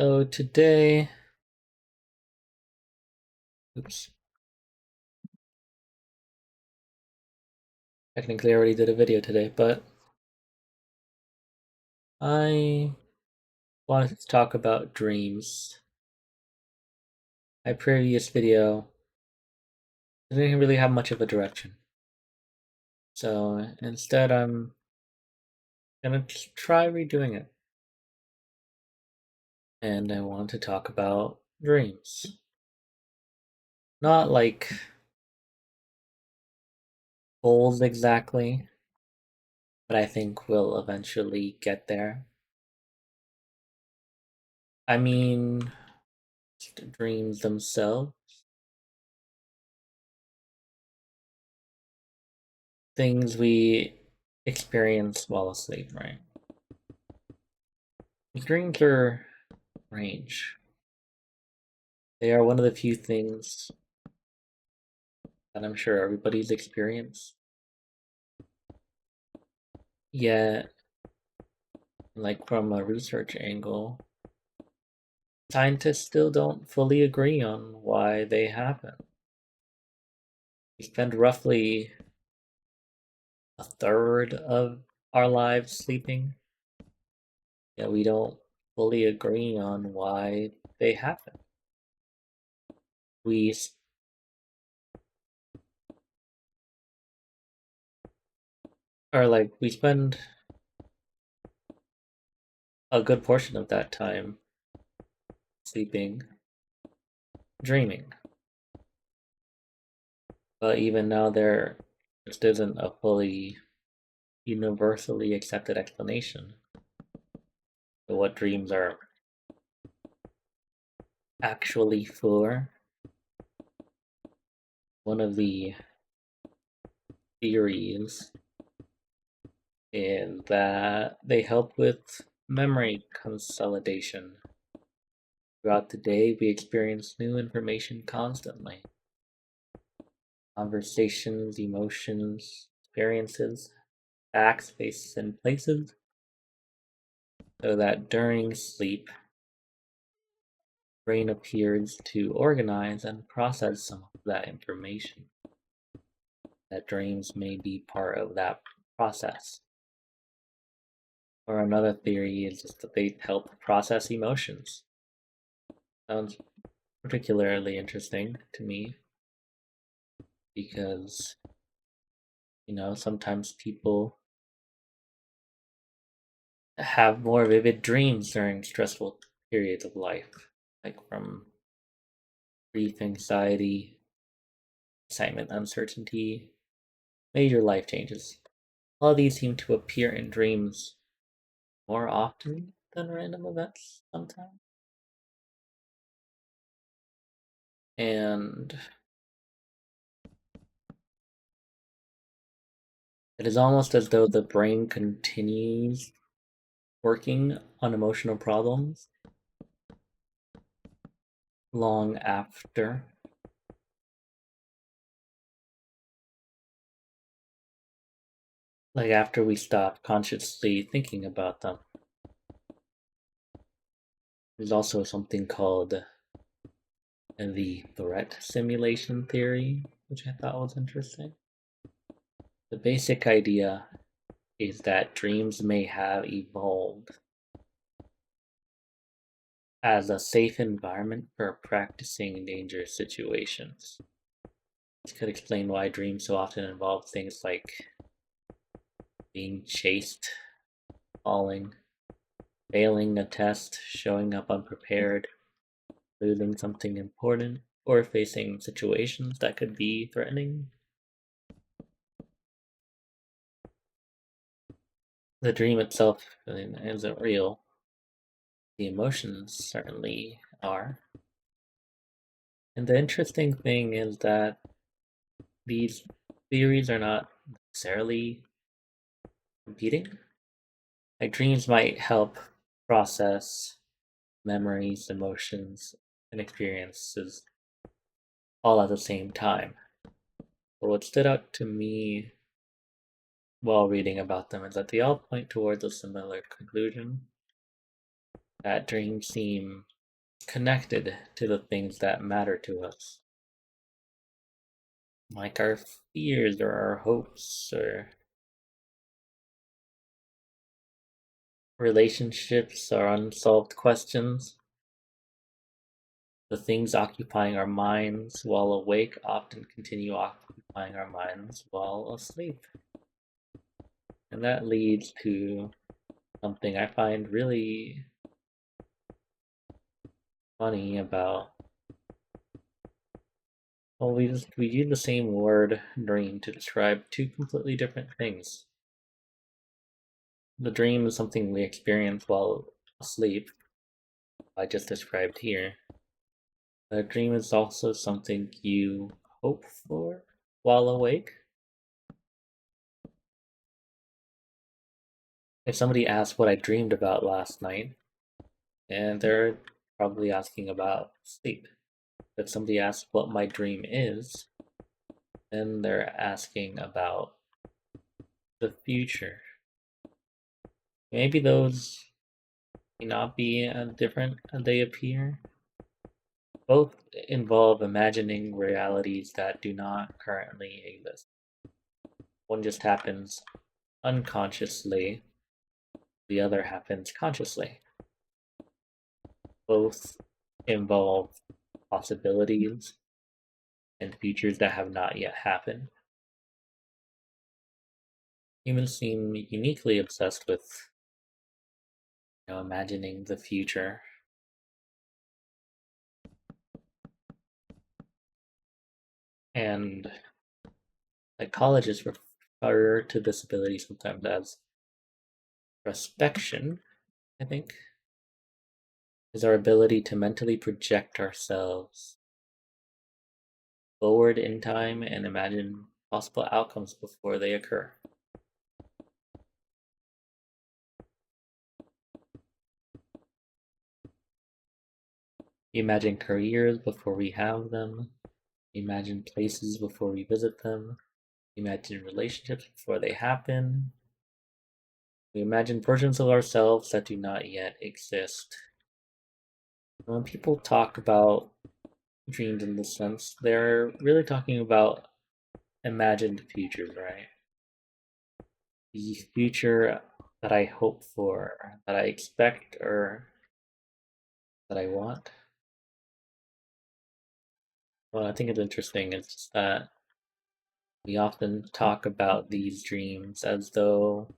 So today, oops, technically I already did a video today, but I wanted to talk about dreams. My previous video didn't really have much of a direction. So instead I'm gonna try redoing it. And I want to talk about dreams. Not like goals exactly, but I think we'll eventually get there. I mean, the dreams themselves, things we experience while asleep, right? Dreams are strange. They are one of the few things that I'm sure everybody's experienced. Yet, like from a research angle, scientists still don't fully agree on why they happen. We spend roughly a third of our lives sleeping, yet we don't fully agree on why they happen. We we spend a good portion of that time sleeping, dreaming. But even now, there just isn't a fully universally accepted explanation for what dreams are actually for. One of the theories is that they help with memory consolidation. Throughout the day, we experience new information constantly. Conversations, emotions, experiences, facts, faces, and places, so that during sleep, brain appears to organize and process some of that information. That dreams may be part of that process. Or another theory is just that they help process emotions. Sounds particularly interesting to me because, sometimes people have more vivid dreams during stressful periods of life, like from grief, anxiety, excitement, uncertainty, major life changes. All these seem to appear in dreams more often than random events sometimes. And it is almost as though the brain continues working on emotional problems long after. Like after we stop consciously thinking about them. There's also something called the threat simulation theory, which I thought was interesting. The basic idea is that dreams may have evolved as a safe environment for practicing dangerous situations. This could explain why dreams so often involve things like being chased, falling, failing a test, showing up unprepared, losing something important, or facing situations that could be threatening. The dream itself isn't real. The emotions certainly are. And the interesting thing is that these theories are not necessarily competing. Like dreams might help process memories, emotions, and experiences all at the same time. But what stood out to me while reading about them is that they all point towards a similar conclusion. that dreams seem connected to the things that matter to us, like our fears or our hopes or relationships or unsolved questions. The things occupying our minds while awake often continue occupying our minds while asleep. And that leads to something I find really funny about. Well, we use the same word dream to describe two completely different things. The dream is something we experience while asleep, I just described here. The dream is also something you hope for while awake. If somebody asks what I dreamed about last night, and they're probably asking about sleep. If somebody asks what my dream is, then they're asking about the future. Maybe those may not be different as they appear. Both involve imagining realities that do not currently exist. One just happens unconsciously, the other happens consciously. Both involve possibilities and futures that have not yet happened. Humans seem uniquely obsessed with imagining the future. And psychologists refer to this ability sometimes as prospection, I think, is our ability to mentally project ourselves forward in time and imagine possible outcomes before they occur. We imagine careers before we have them. We imagine places before we visit them. We imagine relationships before they happen. We imagine versions of ourselves that do not yet exist. When people talk about dreams in this sense, they're really talking about imagined futures, right? The future that I hope for, that I expect, or that I want. Well, I think it's interesting is just that we often talk about these dreams as though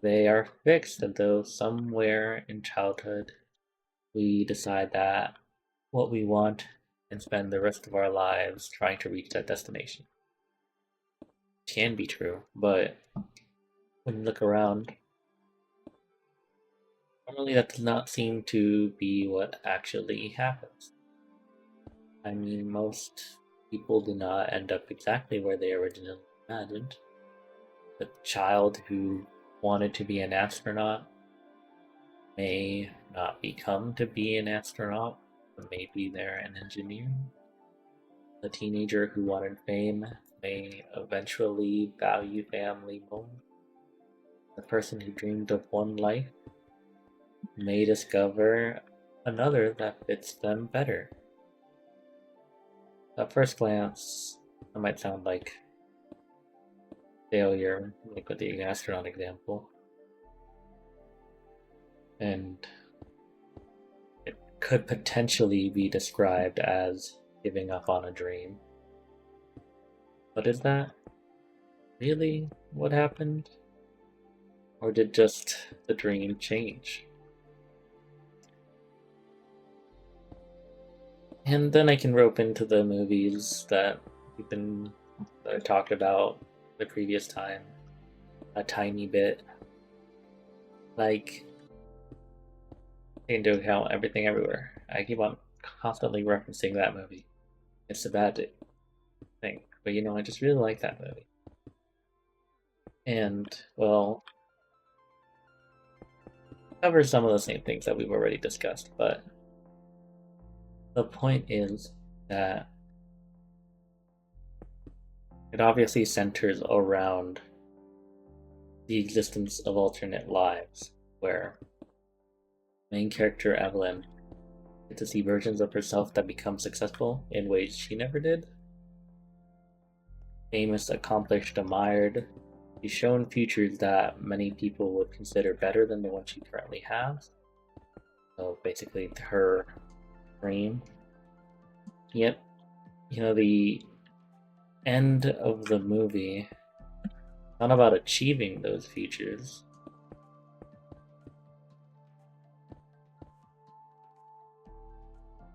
they are fixed, as though somewhere in childhood we decide that what we want and spend the rest of our lives trying to reach that destination. Can be true, but when you look around, normally that does not seem to be what actually happens. I mean, most people do not end up exactly where they originally imagined. The child who wanted to be an astronaut may not become to be an astronaut, but maybe they're an engineer. The teenager who wanted fame may eventually value family more. The person who dreamed of one life may discover another that fits them better. At first glance, that might sound like failure, like with the astronaut example. And it could potentially be described as giving up on a dream. But is that really what happened? Or did just the dream change? And then I can rope into the movies that we've been talked about the previous time a tiny bit. Like, take into account everything everywhere. I keep on constantly referencing that movie. It's a bad thing, but I just really like that movie. And, well, covers some of the same things that we've already discussed, but the point is that it obviously centers around the existence of alternate lives where Main character Evelyn gets to see versions of herself that become successful in ways she never did. Famous, accomplished, admired. She's shown futures that many people would consider better than the one she currently has. So basically, her dream. Yet, the end of the movie, not about achieving those futures.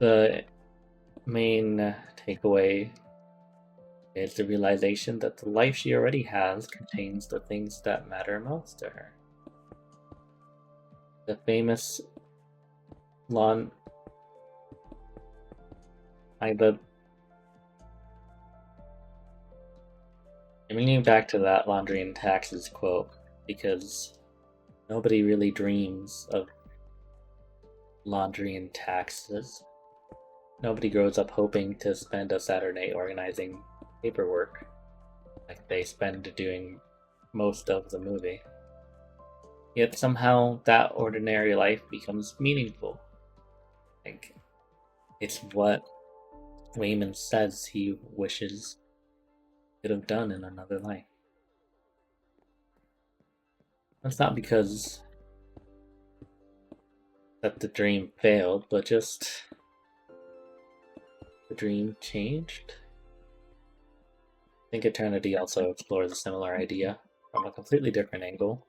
The main takeaway is the realization that the life she already has contains the things that matter most to her. The famous lawn, I'm meaning back to that laundry and taxes quote because nobody really dreams of laundry and taxes. Nobody grows up hoping to spend a Saturday organizing paperwork like they spend doing most of the movie. Yet somehow that ordinary life becomes meaningful. Like, it's what Wayman says he wishes could have done in another life. That's not because that the dream failed, but just the dream changed. I think Eternity also explores a similar idea from a completely different angle.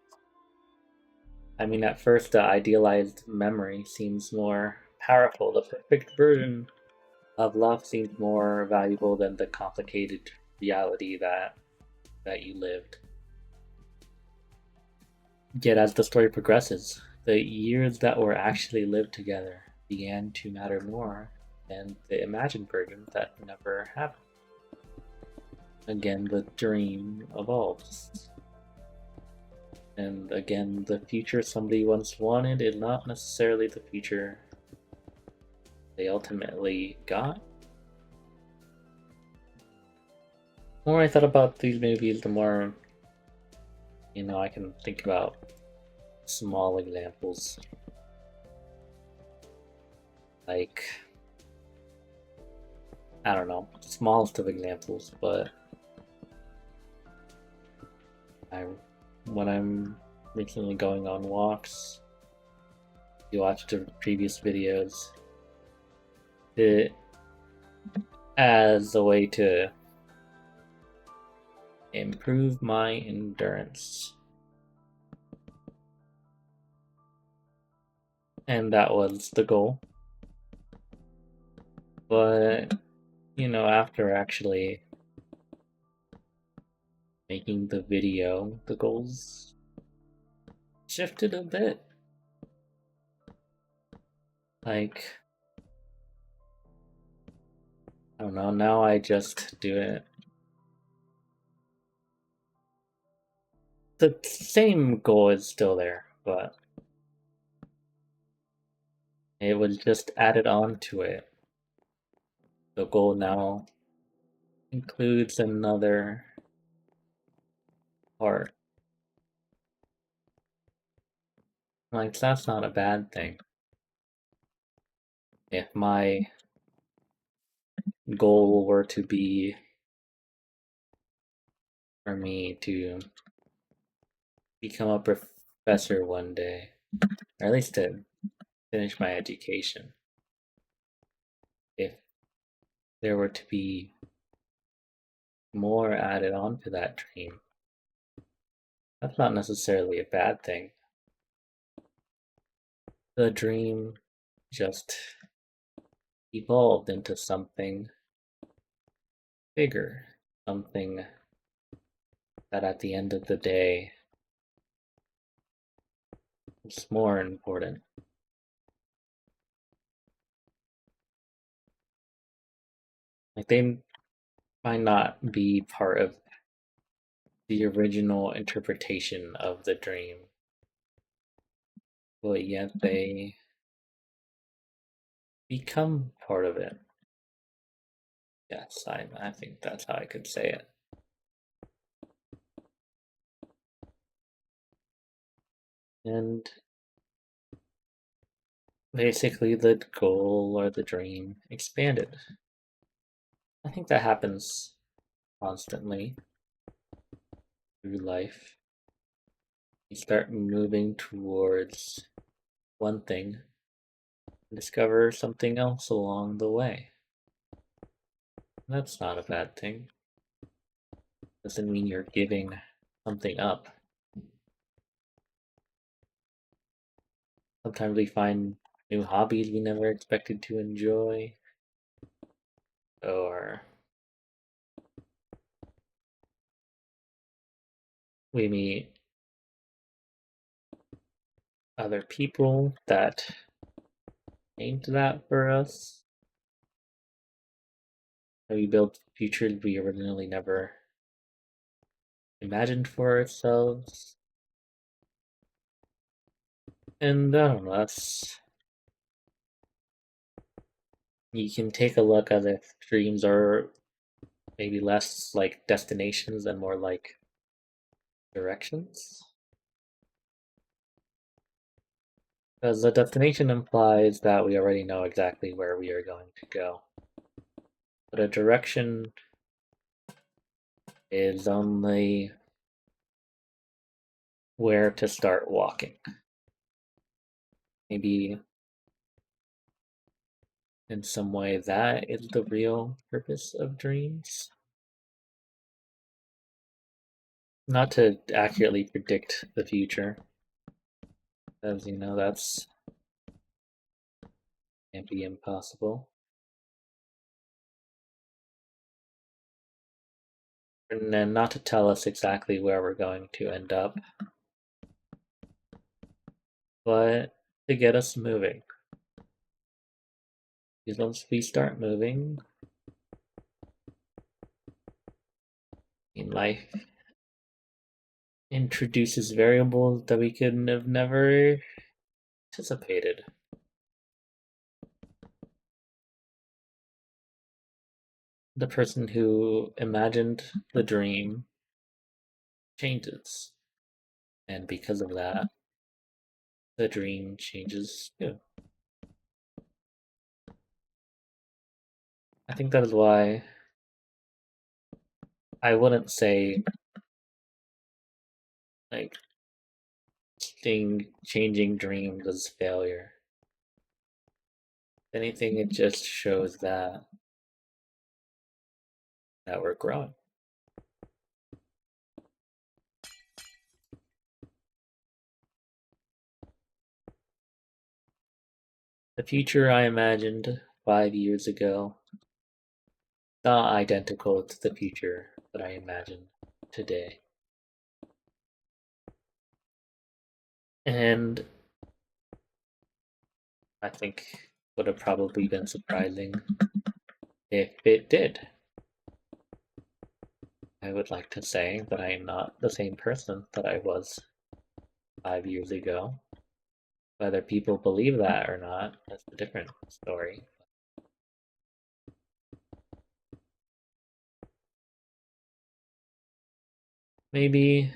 I mean, at first, the idealized memory seems more powerful. The perfect version of love seems more valuable than the complicated reality that you lived. Yet, as the story progresses, the years that were actually lived together began to matter more than the imagined version that never happened. Again, the dream evolves. And again, the future somebody once wanted is not necessarily the future they ultimately got. The more I thought about these movies, the more, I can think about small examples. Like, I don't know, smallest of examples, but when I'm recently going on walks, you watch the previous videos, it as a way to improve my endurance. And that was the goal. But, after actually making the video, the goals shifted a bit. Like, I don't know, now I just do it. The same goal is still there, but it was just added on to it. The goal now includes another part. Like, that's not a bad thing. If my goal were to be for me to become a professor one day, or at least to finish my education, if there were to be more added on to that dream, that's not necessarily a bad thing. The dream just evolved into something bigger, something that at the end of the day is more important. Like, they might not be part of the original interpretation of the dream, but yet they become part of it. Yes, I think that's how I could say it. And basically the goal or the dream expanded. I think that happens constantly through life. You start moving towards one thing and discover something else along the way. That's not a bad thing. Doesn't mean you're giving something up. Sometimes we find new hobbies we never expected to enjoy, or we meet other people that change that for us. And we build futures we originally never imagined for ourselves. And I don't know, that's you can take a look at if dreams are maybe less like destinations and more like directions. Because the destination implies that we already know exactly where we are going to go. But a direction is only where to start walking. Maybe in some way that is the real purpose of dreams. Not to accurately predict the future, as you know, that's can't be impossible. And then not to tell us exactly where we're going to end up, but to get us moving. Because once we start moving in life, introduces variables that we could have never anticipated. The person who imagined the dream changes, and because of that, the dream changes too. I think that is why I wouldn't say like changing dreams is failure. If anything, it just shows that we're growing. The future I imagined 5 years ago, not identical to the future that I imagine today. And I think would have probably been surprising if it did. I would like to say that I am not the same person that I was 5 years ago. Whether people believe that or not, that's a different story. Maybe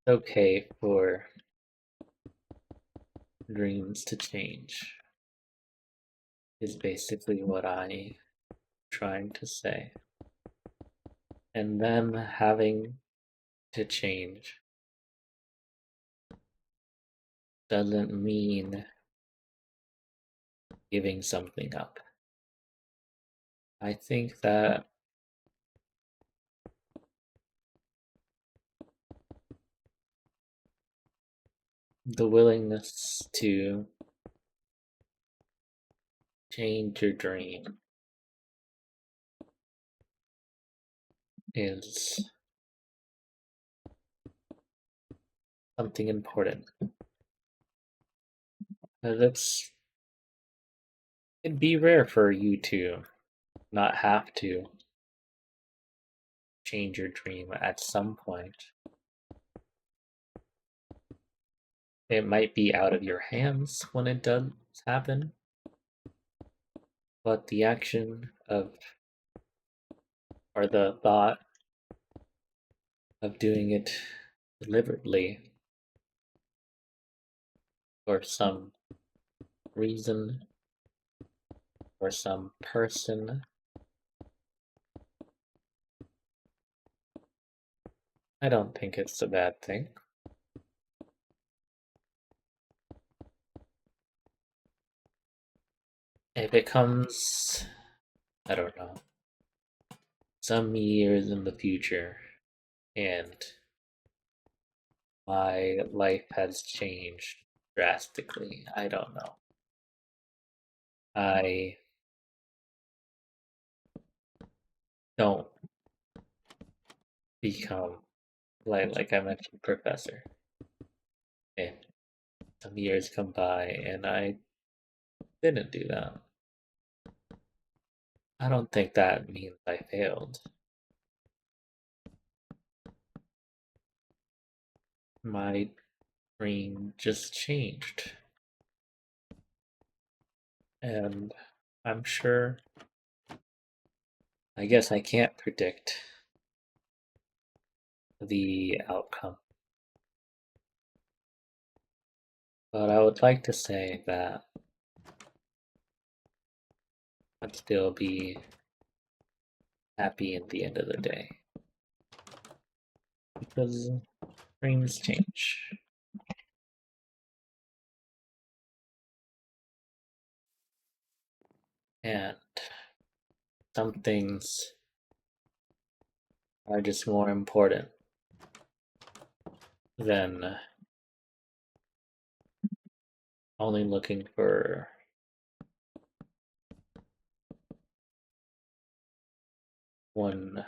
it's okay for dreams to change, is basically what I'm trying to say. And them having to change doesn't mean giving something up. I think that the willingness to change your dream is something important. It'd be rare for you to not have to change your dream at some point. It might be out of your hands when it does happen, but the action of, or the thought of doing it deliberately for some reason or some person, I don't think it's a bad thing. If it comes, I don't know, some years in the future and my life has changed drastically, I don't know. I don't become like I mentioned, professor. And some years come by and I didn't do that. I don't think that means I failed. My dream just changed. And I'm sure, I guess I can't predict the outcome. But I would like to say that I'd still be happy at the end of the day. Because dreams change. And some things are just more important than only looking for one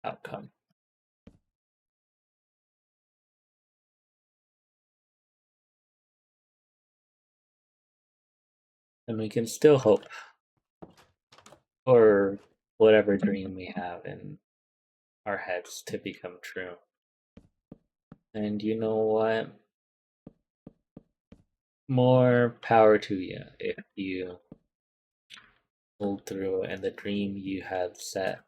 outcome. And we can still hope for whatever dream we have in our heads to become true. And you know what? More power to you if you pulled through and the dream you had set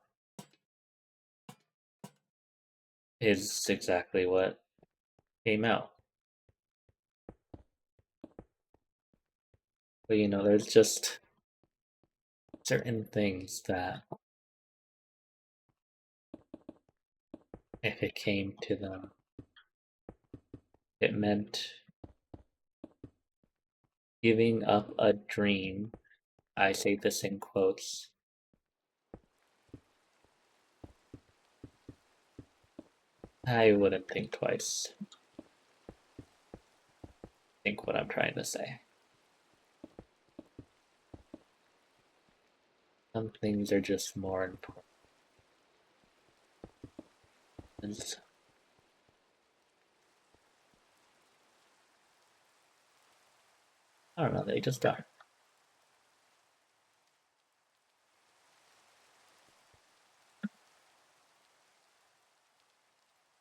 is exactly what came out. But you know, there's just certain things that if it came to them, it meant giving up a dream. I say this in quotes. I wouldn't think twice. Think what I'm trying to say. Some things are just more important. I don't know, they just are.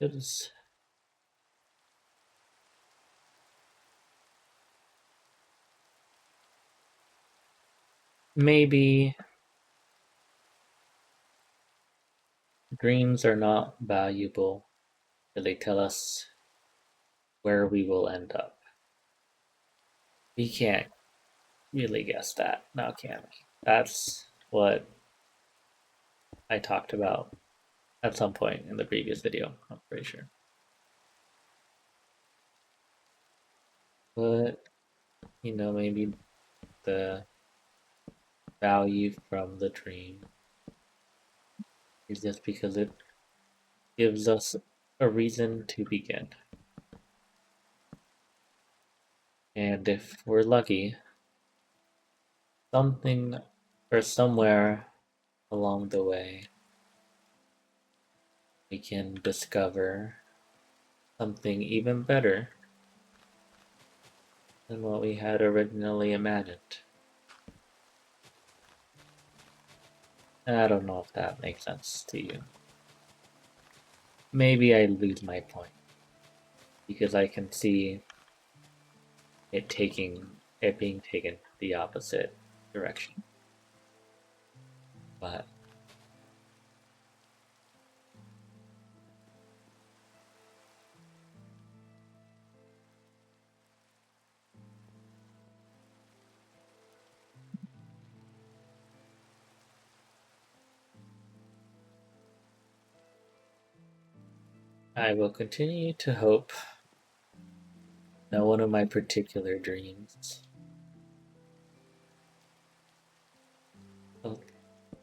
It's maybe dreams are not valuable because they tell us where we will end up. We can't really guess that, now can we? That's what I talked about at some point in the previous video, I'm pretty sure. But, you know, maybe the value from the dream is just because it gives us a reason to begin. And if we're lucky, something or somewhere along the way, we can discover something even better than what we had originally imagined. I don't know if that makes sense to you. Maybe I lose my point because I can see it being taken the opposite direction. but I will continue to hope no one of my particular dreams will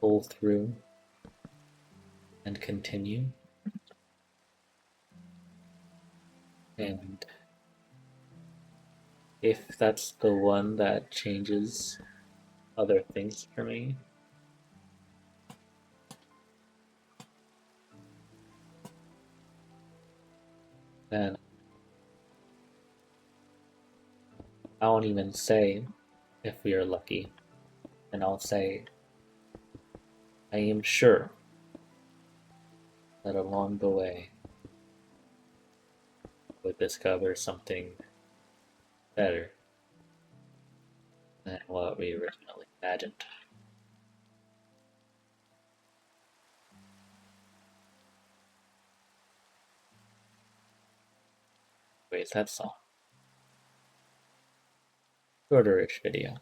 pull through and continue. And if that's the one that changes other things for me, then I won't even say if we are lucky. And I'll say, I am sure that along the way we'll discover something better than what we originally imagined. Anyways, that's all. Shorter-ish video.